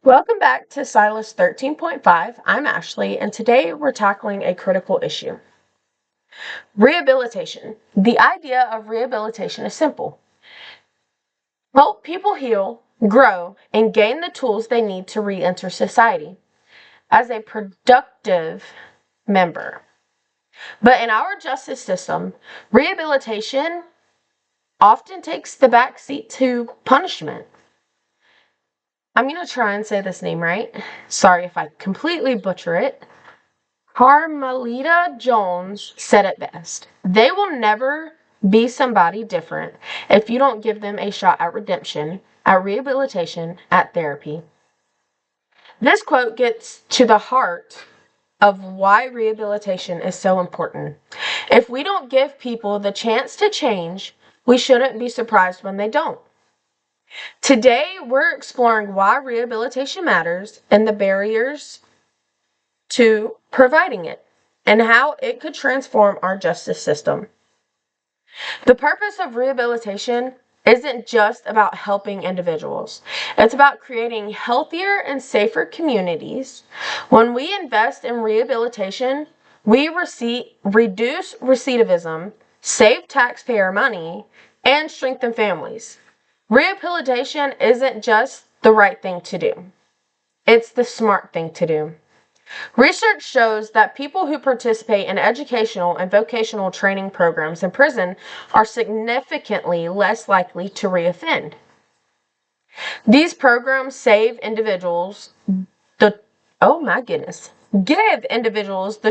Welcome back to Sylence 13.5. I'm Ashley, and today we're tackling a critical issue. Rehabilitation. The idea of rehabilitation is simple. Help people heal, grow, and gain the tools they need to re-enter society as a productive member. But in our justice system, rehabilitation often takes the backseat to punishment. I'm going to try and say this name right. Sorry if I completely butcher it. Carmelita Jones said it best. They will never be somebody different if you don't give them a shot at redemption, at rehabilitation, at therapy. This quote gets to the heart of why rehabilitation is so important. If we don't give people the chance to change, we shouldn't be surprised when they don't. Today, we're exploring why rehabilitation matters and the barriers to providing it, and how it could transform our justice system. The purpose of rehabilitation isn't just about helping individuals. It's about creating healthier and safer communities. When we invest in rehabilitation, we reduce recidivism, save taxpayer money, and strengthen families. Rehabilitation isn't just the right thing to do. It's the smart thing to do. Research shows that people who participate in educational and vocational training programs in prison are significantly less likely to reoffend. These programs give individuals the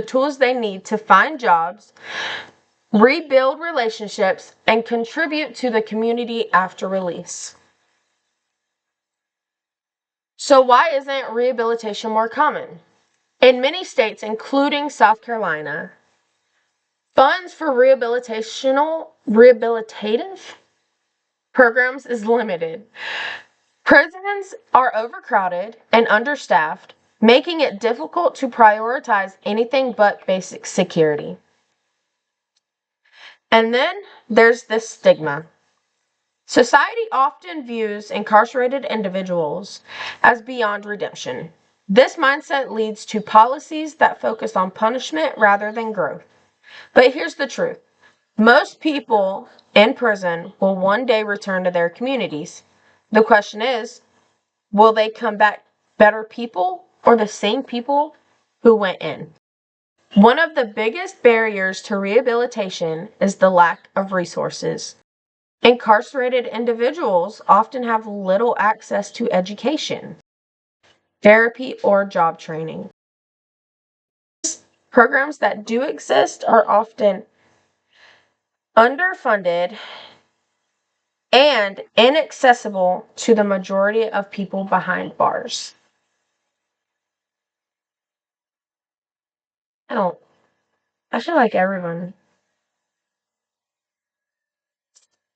tools they need to find jobs, rebuild relationships, and contribute to the community after release. So why isn't rehabilitation more common? In many states, including South Carolina, funds for rehabilitative programs is limited. Prisons are overcrowded and understaffed, making it difficult to prioritize anything but basic security. And then there's this stigma. Society often views incarcerated individuals as beyond redemption. This mindset leads to policies that focus on punishment rather than growth. But here's the truth. Most people in prison will one day return to their communities. The question is, will they come back better people or the same people who went in? One of the biggest barriers to rehabilitation is the lack of resources. Incarcerated individuals often have little access to education, therapy, or job training. Programs that do exist are often underfunded and inaccessible to the majority of people behind bars. I feel like everyone.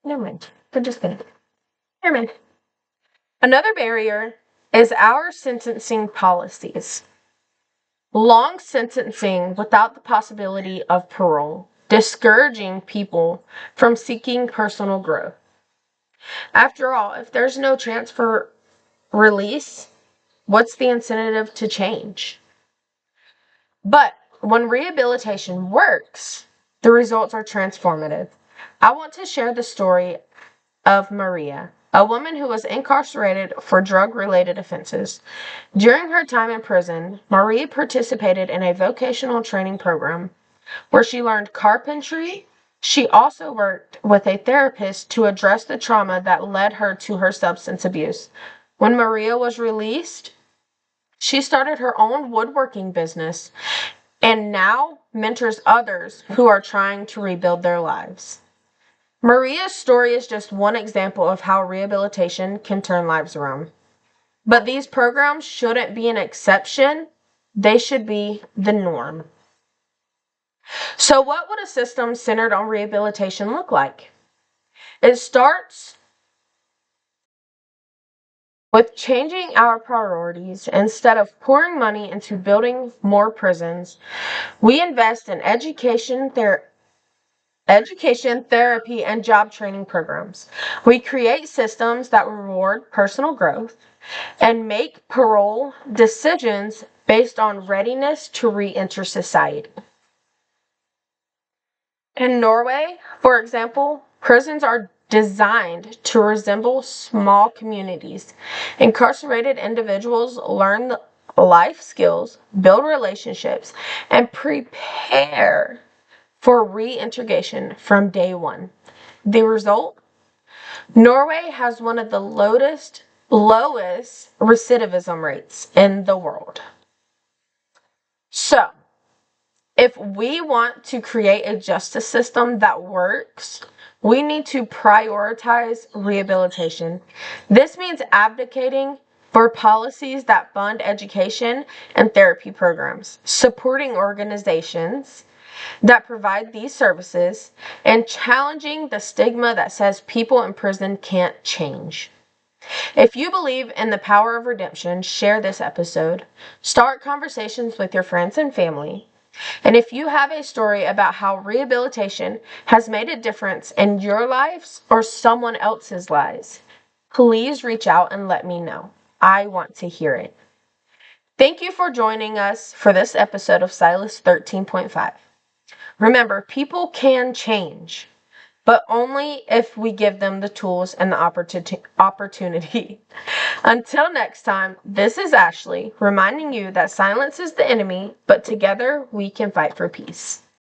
Never mind. They're just kidding. Never mind. Another barrier is our sentencing policies. Long sentencing without the possibility of parole, discouraging people from seeking personal growth. After all, if there's no chance for release, what's the incentive to change? But when rehabilitation works, the results are transformative. I want to share the story of Maria, a woman who was incarcerated for drug-related offenses. During her time in prison, Maria participated in a vocational training program where she learned carpentry. She also worked with a therapist to address the trauma that led her to her substance abuse. When Maria was released, she started her own woodworking business and now mentors others who are trying to rebuild their lives. Maria's story is just one example of how rehabilitation can turn lives around. But these programs shouldn't be an exception, they should be the norm. So what would a system centered on rehabilitation look like? It starts with changing our priorities. Instead of pouring money into building more prisons, we invest in education, therapy, and job training programs. We create systems that reward personal growth, and make parole decisions based on readiness to re-enter society. In Norway, for example, prisons are designed to resemble small communities. Incarcerated individuals learn life skills, build relationships, and prepare for reintegration from day one. The result? Norway has one of the lowest recidivism rates in the world. So, if we want to create a justice system that works, we need to prioritize rehabilitation. This means advocating for policies that fund education and therapy programs, supporting organizations that provide these services, and challenging the stigma that says people in prison can't change. If you believe in the power of redemption, share this episode, start conversations with your friends and family. And if you have a story about how rehabilitation has made a difference in your lives or someone else's lives, please reach out and let me know. I want to hear it. Thank you for joining us for this episode of Sylence 13.5. Remember, people can change, but only if we give them the tools and the opportunity. Until next time, this is Ashley reminding you that silence is the enemy, but together we can fight for peace.